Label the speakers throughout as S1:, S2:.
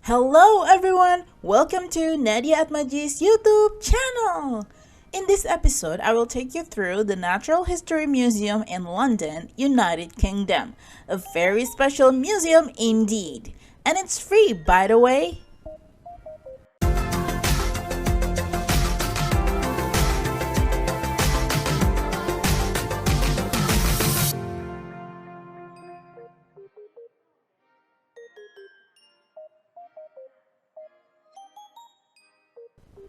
S1: Hello everyone! Welcome to Nadia Atmaji's YouTube channel! In this episode, I will take you through the Natural History Museum in London, United Kingdom. A very special museum indeed. And it's free, by the way.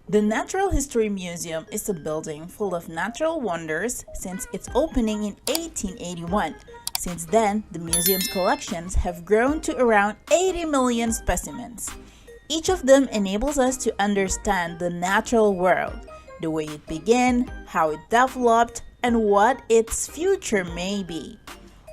S1: The Natural History Museum is a building full of natural wonders since its opening in 1881. Since then, the museum's collections have grown to around 80 million specimens. Each of them enables us to understand the natural world, the way it began, how it developed, and what its future may be.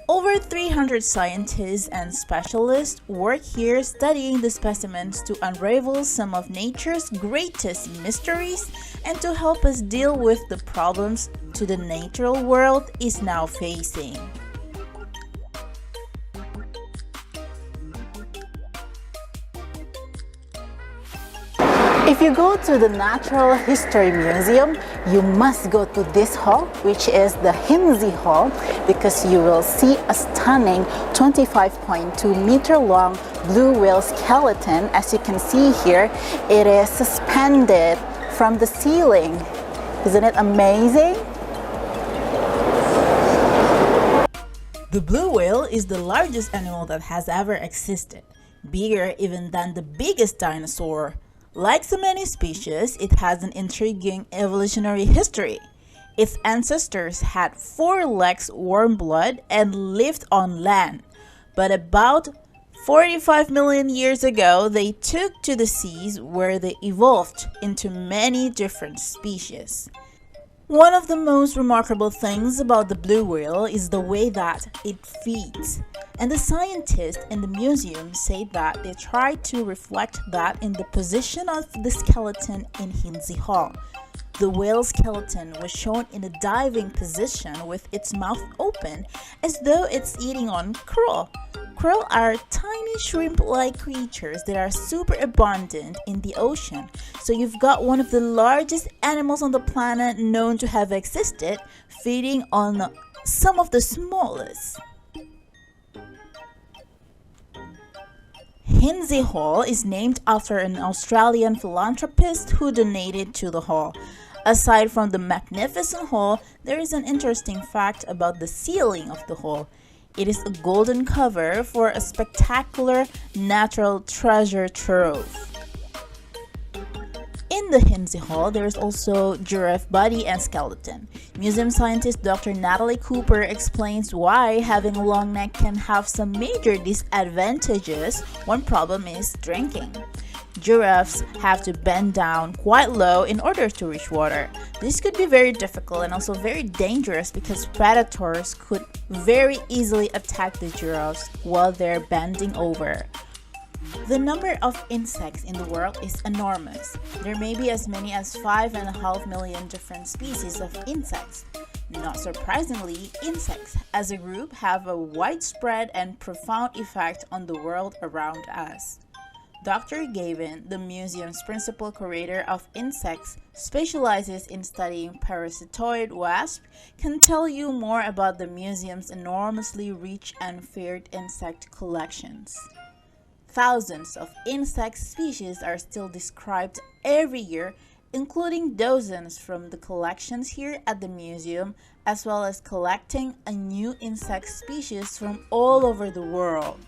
S1: Over 300 scientists and specialists work here studying the specimens to unravel some of nature's greatest mysteries and to help us deal with the problems to the natural world is now facing. If you go to the Natural History Museum, you must go to this hall, which is the Hintze Hall, because you will see a stunning 25.2 meter long blue whale skeleton. As you can see here, it is suspended from the ceiling. Isn't it amazing? The blue whale is the largest animal that has ever existed, bigger even than the biggest dinosaur. Like so many species, it has an intriguing evolutionary history. Its ancestors had 4 legs, warm blood, and lived on land. But about 45 million years ago, they took to the seas where they evolved into many different species. One of the most remarkable things about the blue whale is the way that it feeds. And the scientists in the museum say that they try to reflect that in the position of the skeleton in Hintze Hall. The whale skeleton was shown in a diving position with its mouth open as though it's eating on krill. Krill are tiny shrimp-like creatures that are super abundant in the ocean. So you've got one of the largest animals on the planet known to have existed feeding on some of the smallest. Hintze Hall is named after an Australian philanthropist who donated to the hall. Aside from the magnificent hall, there is an interesting fact about the ceiling of the hall. It is a golden cover for a spectacular natural treasure trove. In the Hintze Hall, there is also giraffe body and skeleton. Museum scientist Dr. Natalie Cooper explains why having a long neck can have some major disadvantages. One problem is drinking. Giraffes have to bend down quite low in order to reach water. This could be very difficult and also very dangerous because predators could very easily attack the giraffes while they're bending over. The number of insects in the world is enormous. There may be as many as 5.5 million different species of insects. Not surprisingly, insects as a group have a widespread and profound effect on the world around us. Dr. Gavin, the museum's principal curator of insects, specializes in studying parasitoid wasps, can tell you more about the museum's enormously rich and varied insect collections. Thousands of insect species are still described every year, including dozens from the collections here at the museum, as well as collecting a new insect species from all over the world.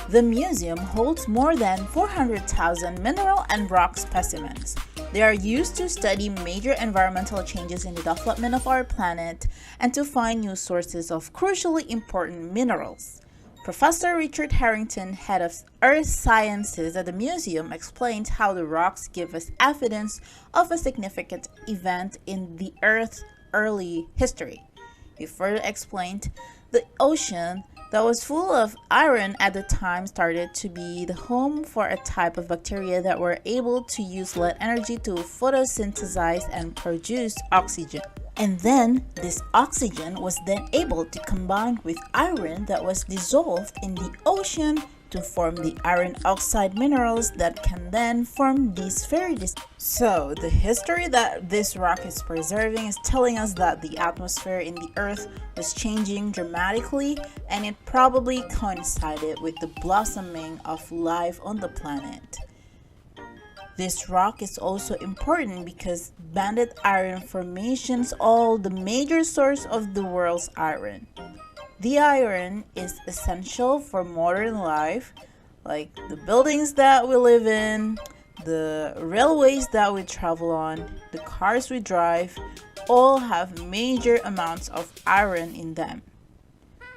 S1: The museum holds more than 400,000 mineral and rock specimens. They are used to study major environmental changes in the development of our planet and to find new sources of crucially important minerals. Professor Richard Harrington, head of Earth Sciences at the museum, explained how the rocks give us evidence of a significant event in the Earth's early history. He further explained the ocean that was full of iron at the time started to be the home for a type of bacteria that were able to use light energy to photosynthesize and produce oxygen. And then this oxygen was then able to combine with iron that was dissolved in the ocean to form the iron oxide minerals that can then form these So the history that this rock is preserving is telling us that the atmosphere in the earth was changing dramatically, and it probably coincided with the blossoming of life on the planet. This rock is also important because banded iron formations are the major source of the world's iron. The iron is essential for modern life, like the buildings that we live in, the railways that we travel on, the cars we drive, all have major amounts of iron in them.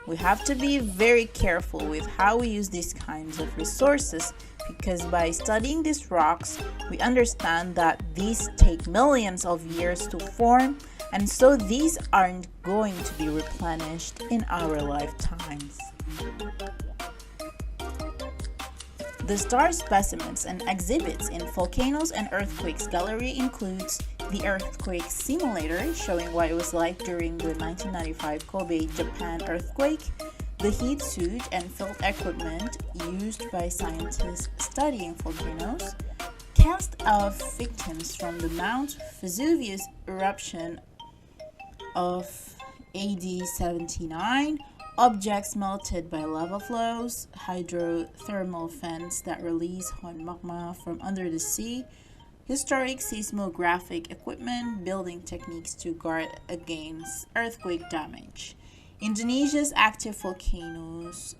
S1: We have to be very careful with how we use these kinds of resources because by studying these rocks, we understand that these take millions of years to form, and so these aren't going to be replenished in our lifetimes. The star specimens and exhibits in Volcanoes and Earthquakes gallery includes the earthquake simulator showing what it was like during the 1995 Kobe, Japan earthquake, the heat suit and field equipment used by scientists studying volcanoes, cast of victims from the Mount Vesuvius eruption of AD 79, objects melted by lava flows, hydrothermal vents that release hot magma from under the sea, historic seismographic equipment, building techniques to guard against earthquake damage. Indonesia's active volcanoes,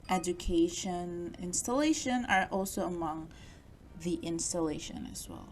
S1: education installation are also among the installation as well.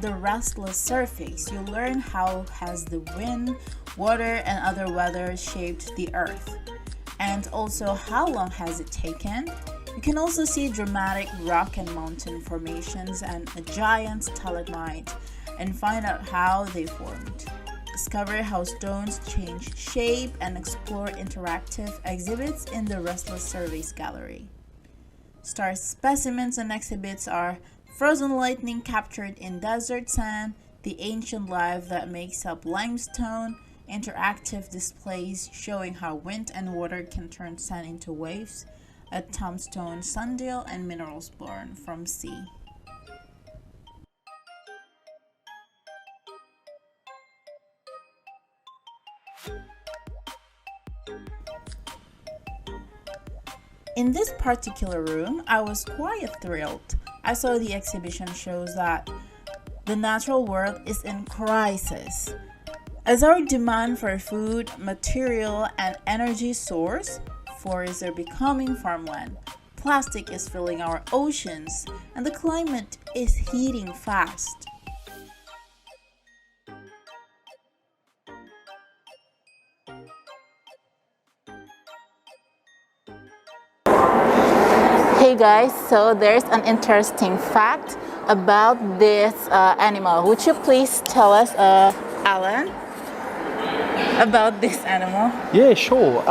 S1: The Restless Surface, you learn how has the wind, water, and other weather shaped the earth, and also how long has it taken. You can also see dramatic rock and mountain formations and a giant stalagmite and find out how they formed. Discover how stones change shape and explore interactive exhibits in the Restless Surface gallery. Star specimens and exhibits are frozen lightning captured in desert sand, the ancient life that makes up limestone, interactive displays showing how wind and water can turn sand into waves, a tombstone sundial, and minerals born from sea. In this particular room, I was quite thrilled. I saw the exhibition shows that the natural world is in crisis. As our demand for food, material, and energy soars, forests are becoming farmland, plastic is filling our oceans, and the climate is heating fast. Hey guys, so there's an interesting fact about this animal. Would you please tell us, Alan, about this animal?
S2: Yeah, sure.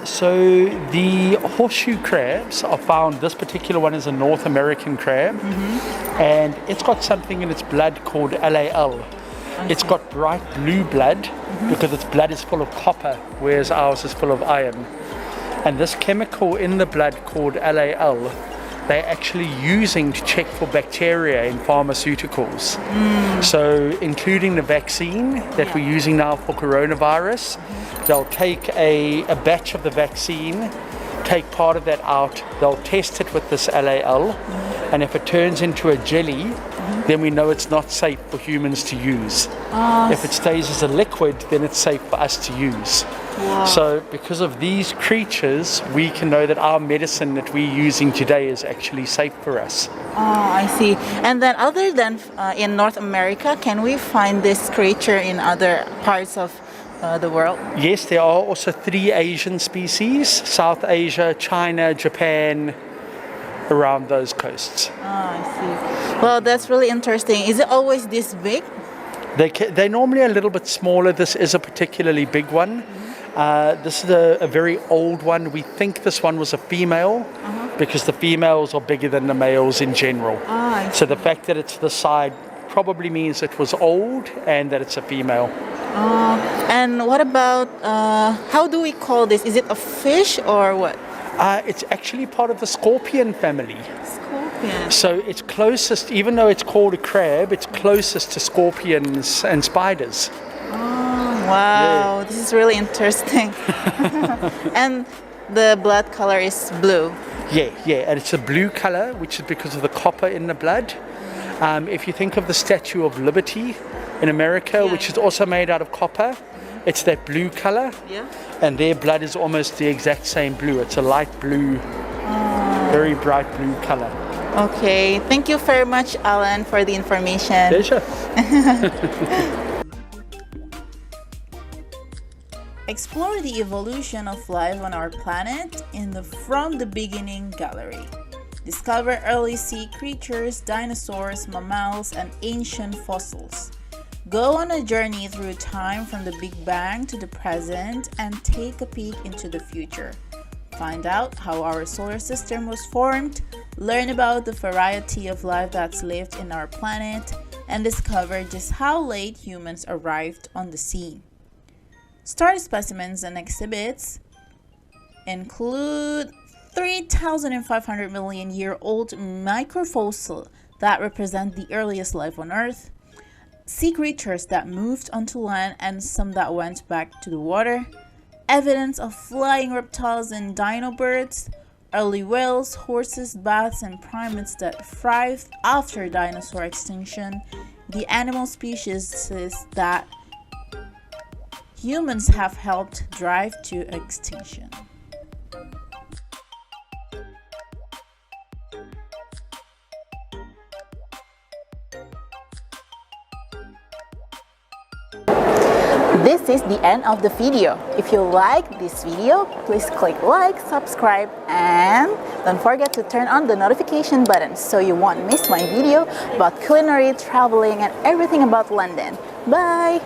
S2: So the horseshoe crabs are found, this particular one is a North American crab, and it's got something in its blood called LAL. Okay. It's got bright blue blood because its blood is full of copper, whereas ours is full of iron. And this chemical in the blood called LAL, they're actually using to check for bacteria in pharmaceuticals. So including the vaccine that we're using now for coronavirus, they'll take a batch of the vaccine, take part of that out, they'll test it with this LAL, and if it turns into a jelly, then we know it's not safe for humans to use. If it stays as a liquid, then it's safe for us to use. Wow. So because of these creatures, we can know that our medicine that we're using today is actually safe for us.
S1: Oh, I see. And then other than in North America, can we find this creature in other parts of the world?
S2: Yes, there are also 3 Asian species: South Asia, China, Japan, around those coasts.
S1: Oh, I see. Well, that's really interesting. Is it always this big?
S2: They're normally a little bit smaller. This is a particularly big one. This is a very old one. We think this one was a female because the females are bigger than the males in general. So the fact that it's this side probably means it was old and that it's a female.
S1: And what about, how do we call this? Is it a fish or what?
S2: It's actually part of the scorpion family.
S1: Scorpion.
S2: So it's closest, even though it's called a crab, it's closest to scorpions and spiders.
S1: Wow, this is really interesting. And the blood color is blue.
S2: Yeah, and it's a blue color, which is because of the copper in the blood. If you think of the Statue of Liberty in America, which is also made out of copper, it's that blue color. And their blood is almost the exact same blue. It's a light blue, very bright blue color.
S1: Okay, thank you very much, Alan, for the information.
S2: Pleasure.
S1: Explore the evolution of life on our planet in the From the Beginning gallery. Discover early sea creatures, dinosaurs, mammals, and ancient fossils. Go on a journey through time from the Big Bang to the present and take a peek into the future. Find out how our solar system was formed, learn about the variety of life that's lived in our planet, and discover just how late humans arrived on the scene. Star specimens and exhibits include 3,500 million year old microfossil that represent the earliest life on Earth, sea creatures that moved onto land and some that went back to the water, evidence of flying reptiles and dino birds, early whales, horses, bats, and primates that thrived after dinosaur extinction, the animal species that humans have helped drive to extinction. This is the end of the video. If you like this video, please click like, subscribe, and don't forget to turn on the notification button so you won't miss my video about culinary, traveling, and everything about London. Bye!